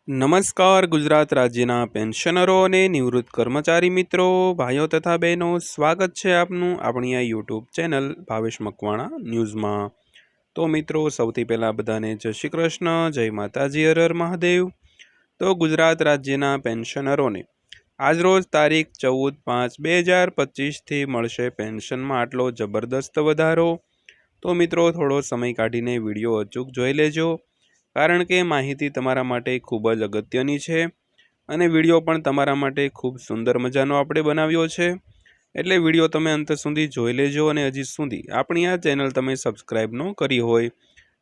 નમસ્કાર ગુજરાત રાજ્યના પેન્શનરો અને નિવૃત્ત કર્મચારી મિત્રો, ભાઈઓ તથા બહેનો, સ્વાગત છે આપનું આપણી આ યુટ્યુબ ચેનલ ભાવેશ મકવાણા ન્યૂઝમાં। તો મિત્રો, સૌથી પહેલાં બધાને જય શ્રી કૃષ્ણ, જય માતાજી, હર હર મહાદેવ। તો ગુજરાત રાજ્યના પેન્શનરોને આજરોજ તારીખ 14/5/2025થી મળશે પેન્શનમાં આટલો જબરદસ્ત વધારો। તો મિત્રો, થોડો સમય કાઢીને વિડીયો અચૂક જોઈ લેજો, કારણ કે માહિતી તમારા માટે ખૂબ જ અગત્યની છે અને વિડીયો પણ તમારા માટે ખૂબ સુંદર મજાનો આપણે બનાવ્યો છે। એટલે વિડીયો તમે અંત સુધી જોઈ લેજો અને હજી સુધી આપણી આ ચેનલ તમે સબસ્ક્રાઈબ ન કરી હોય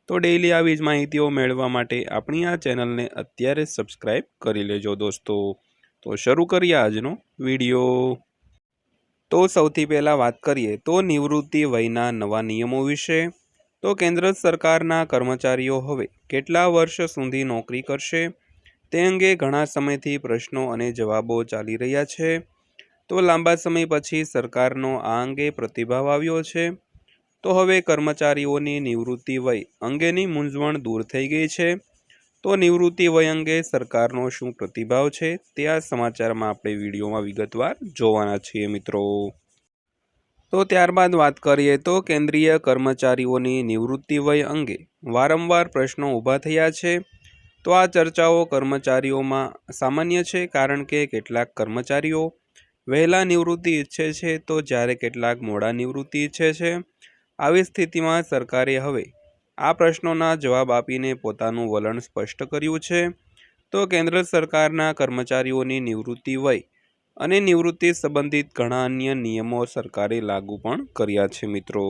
તો ડેઈલી આવી જ માહિતીઓ મેળવવા માટે આપણી આ ચેનલને અત્યારે સબસ્ક્રાઈબ કરી લેજો દોસ્તો। તો શરૂ કરીએ આજનો વિડીયો। તો સૌથી પહેલાં વાત કરીએ તો નિવૃત્તિ વયના નવા નિયમો વિશે। તો કેન્દ્ર સરકારના કર્મચારીઓ હવે કેટલા વર્ષ સુધી નોકરી કરશે તે અંગે ઘણા સમયથી પ્રશ્નો અને જવાબો ચાલી રહ્યા છે। તો લાંબા સમય પછી સરકારનો આ અંગે પ્રતિભાવ આવ્યો છે। તો હવે કર્મચારીઓની નિવૃત્તિ વય અંગેની મૂંઝવણ દૂર થઈ ગઈ છે। તો નિવૃત્તિ વય અંગે સરકારનો શું પ્રતિભાવ છે તે આ સમાચારમાં આપણે વિડીયોમાં વિગતવાર જોવાના છીએ મિત્રો। તો ત્યારબાદ વાત કરીએ તો કેન્દ્રીય કર્મચારીઓની નિવૃત્તિ વય અંગે વારંવાર પ્રશ્નો ઊભા થયા છે। તો આ ચર્ચાઓ કર્મચારીઓમાં સામાન્ય છે, કારણ કે કેટલાક કર્મચારીઓ વહેલા નિવૃત્તિ ઈચ્છે છે તો જ્યારે કેટલાક મોડા નિવૃત્તિ ઈચ્છે છે। આવી સ્થિતિમાં સરકારે હવે આ પ્રશ્નોના જવાબ આપીને પોતાનું વલણ સ્પષ્ટ કર્યું છે। તો કેન્દ્ર સરકારના કર્મચારીઓની નિવૃત્તિ વય અને નિવૃત્તિ સંબંધિત ઘણા અન્ય નિયમો સરકારે લાગુ પણ કર્યા છે મિત્રો।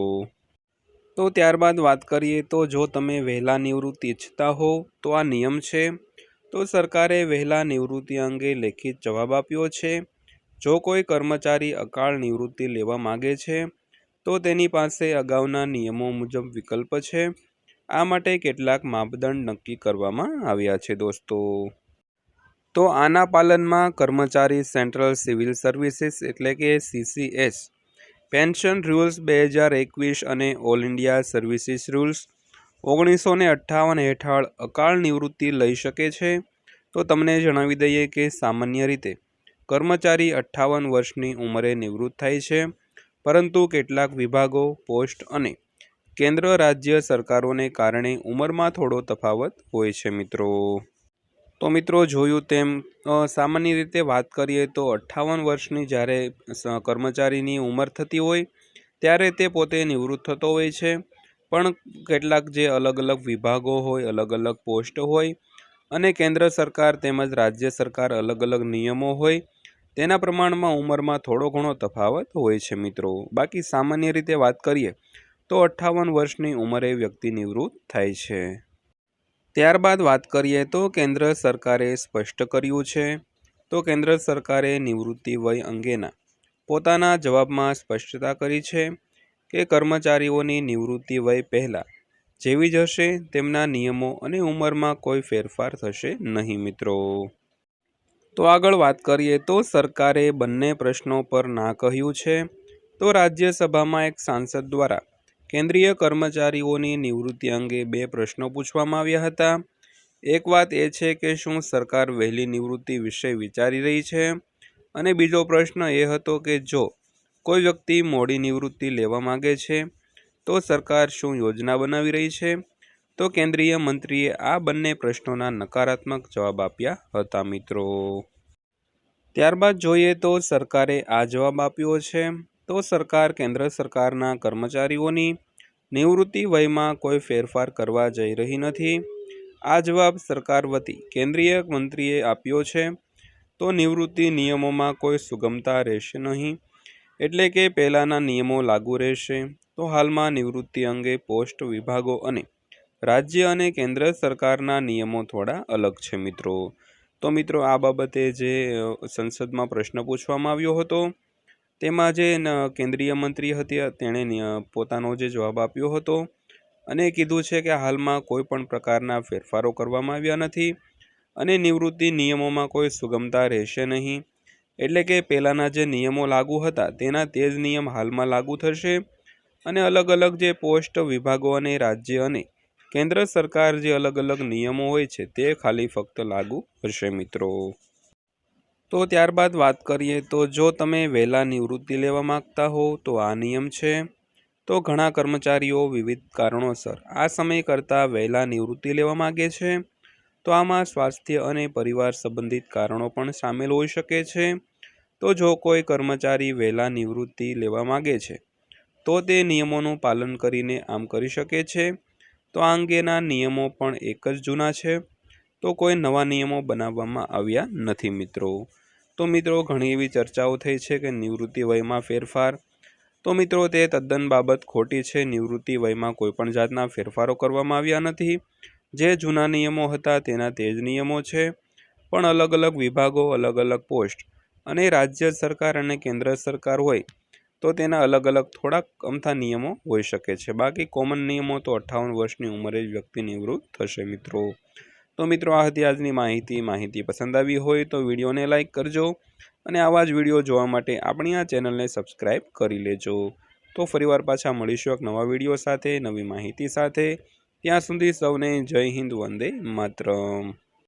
તો ત્યારબાદ વાત કરીએ તો જો તમે વહેલા નિવૃત્તિ ઈચ્છતા હો તો આ નિયમ છે। તો સરકારે વહેલા નિવૃત્તિ અંગે લેખિત જવાબ આપ્યો છે। જો કોઈ કર્મચારી અકાળ નિવૃત્તિ લેવા માગે છે તો તેની પાસે અગાઉના નિયમો મુજબ વિકલ્પ છે। આ માટે કેટલાક માપદંડ નક્કી કરવામાં આવ્યા છે દોસ્તો। તો આના પાલનમાં કર્મચારી સેન્ટ્રલ સિવિલ સર્વિસીસ એટલે કે CCS પેન્શન રૂલ્સ 2021 અને ઓલ ઇન્ડિયા સર્વિસીસ રૂલ્સ 1958 હેઠળ અકાળ નિવૃત્તિ લઈ શકે છે। તો તમને જણાવી દઈએ કે સામાન્ય રીતે કર્મચારી 58 વર્ષની ઉંમરે નિવૃત્ત થાય છે, પરંતુ કેટલાક વિભાગો, પોસ્ટ અને કેન્દ્ર રાજ્ય સરકારોને કારણે ઉંમરમાં થોડો તફાવત હોય છે મિત્રો। તો મિત્રો, જોયું તેમ સામાન્ય રીતે વાત કરીએ તો 58 વર્ષની જ્યારે કર્મચારીની ઉંમર થતી હોય ત્યારે તે પોતે નિવૃત્ત થતો હોય છે, પણ કેટલાક જે અલગ અલગ વિભાગો હોય, અલગ અલગ પોસ્ટ હોય અને કેન્દ્ર સરકાર તેમજ રાજ્ય સરકાર અલગ અલગ નિયમો હોય તેના પ્રમાણમાં ઉંમરમાં થોડો ઘણો તફાવત હોય છે મિત્રો। બાકી સામાન્ય રીતે વાત કરીએ તો 58 વર્ષની ઉંમરે વ્યક્તિ નિવૃત્ત થાય છે। ત્યારબાદ વાત કરીએ તો કેન્દ્ર સરકારે સ્પષ્ટ કર્યું છે। તો કેન્દ્ર સરકારે નિવૃત્તિ વય અંગેના પોતાના જવાબમાં સ્પષ્ટતા કરી છે કે કર્મચારીઓની નિવૃત્તિ વય પહેલાં જેવી જ હશે, તેમના નિયમો અને ઉંમરમાં કોઈ ફેરફાર થશે નહીં મિત્રો। તો આગળ વાત કરીએ તો સરકારે બંને પ્રશ્નો પર ના કહ્યું છે। તો રાજ્યસભામાં એક સાંસદ દ્વારા કેન્દ્રીય કર્મચારીઓની નિવૃત્તિ અંગે 2 પ્રશ્નો પૂછવામાં આવ્યા હતા। એક વાત એ છે કે શું સરકાર વહેલી નિવૃત્તિ વિશે વિચારી રહી છે, અને બીજો પ્રશ્ન એ હતો કે જો કોઈ વ્યક્તિ મોડી નિવૃત્તિ લેવા માંગે છે તો સરકાર શું યોજના બનાવી રહી છે। તો કેન્દ્રીય મંત્રીએ આ બંને પ્રશ્નોના નકારાત્મક જવાબ આપ્યા હતા મિત્રો। ત્યારબાદ જોઈએ તો સરકારે આ જવાબ આપ્યો છે। તો સરકાર કેન્દ્ર સરકારના કર્મચારીઓની નિવૃત્તિ વયમાં કોઈ ફેરફાર કરવા જઈ રહી નથી। આ જવાબ સરકાર વતી કેન્દ્રીય મંત્રીએ આપ્યો છે। તો નિવૃત્તિ નિયમોમાં કોઈ સુગમતા રહેશે નહીં, એટલે કે પહેલાંના નિયમો લાગુ રહેશે। તો હાલમાં નિવૃત્તિ અંગે પોસ્ટ, વિભાગો અને રાજ્ય અને કેન્દ્ર સરકારના નિયમો થોડા અલગ છે મિત્રો। તો મિત્રો, આ બાબતે જે સંસદમાં પ્રશ્ન પૂછવામાં આવ્યો હતો તેમાં જે કેન્દ્રીય મંત્રી હતી તેણે પોતાનો જે જવાબ આપ્યો હતો અને કીધું છે કે હાલમાં કોઈ પણ પ્રકારના ફેરફારો કરવામાં આવ્યા નથી અને નિવૃત્તિ નિયમોમાં કોઈ સુગમતા રહેશે નહીં, એટલે કે પહેલાંના જે નિયમો લાગુ હતા તેના તે જ નિયમ હાલમાં લાગુ થશે અને અલગ અલગ જે પોસ્ટ, વિભાગો અને રાજ્ય અને કેન્દ્ર સરકાર જે અલગ અલગ નિયમો હોય છે તે ખાલી ફક્ત લાગુ હશે મિત્રો। તો ત્યારબાદ વાત કરીએ તો જો તમે વહેલા નિવૃત્તિ લેવા માંગતા હો તો આ નિયમ છે। તો ઘણા કર્મચારીઓ વિવિધ કારણોસર આ સમય કરતાં વહેલા નિવૃત્તિ લેવા માગે છે। તો આમાં સ્વાસ્થ્ય અને પરિવાર સંબંધિત કારણો પણ સામેલ હોઈ શકે છે। તો જો કોઈ કર્મચારી વહેલા નિવૃત્તિ લેવા માગે છે તો તે નિયમોનું પાલન કરીને આમ કરી શકે છે। તો આ અંગેના નિયમો પણ એક જ જૂના છે। તો કોઈ નવા નિયમો બનાવવામાં આવ્યા નથી મિત્રો। તો મિત્રો ઘણી એવી ચર્ચાઓ થઈ છે કે નિવૃત્તિ વયમાં ફેરફાર। તો મિત્રો તે તદ્દન બાબત ખોટી છે। નિવૃત્તિ વયમાં કોઈપણ જાતના ફેરફારો કરવામાં આવ્યા નથી। જે જૂના નિયમો હતા તેના તે જ નિયમો છે। પણ અલગ અલગ વિભાગો, અલગ અલગ પોસ્ટ અને રાજ્ય સરકાર અને કેન્દ્ર સરકાર હોય તો તેના અલગ અલગ થોડાક અમથા નિયમો હોઈ શકે છે। બાકી કોમન નિયમો તો 58 વર્ષની ઉંમરે જ વ્યક્તિ નિવૃત્ત થશે મિત્રો। તો મિત્રો આ હતી આજની માહિતી પસંદ આવી હોય તો વિડીયોને લાઇક કરજો અને આવા જ વિડીયો જોવા માટે આપણી આ ચેનલને સબસ્ક્રાઈબ કરી લેજો। તો ફરીવાર પાછા મળીશું એક નવા વિડીયો સાથે, નવી માહિતી સાથે। ત્યાં સુધી સૌને જય હિન્દ, વંદે માતરમ।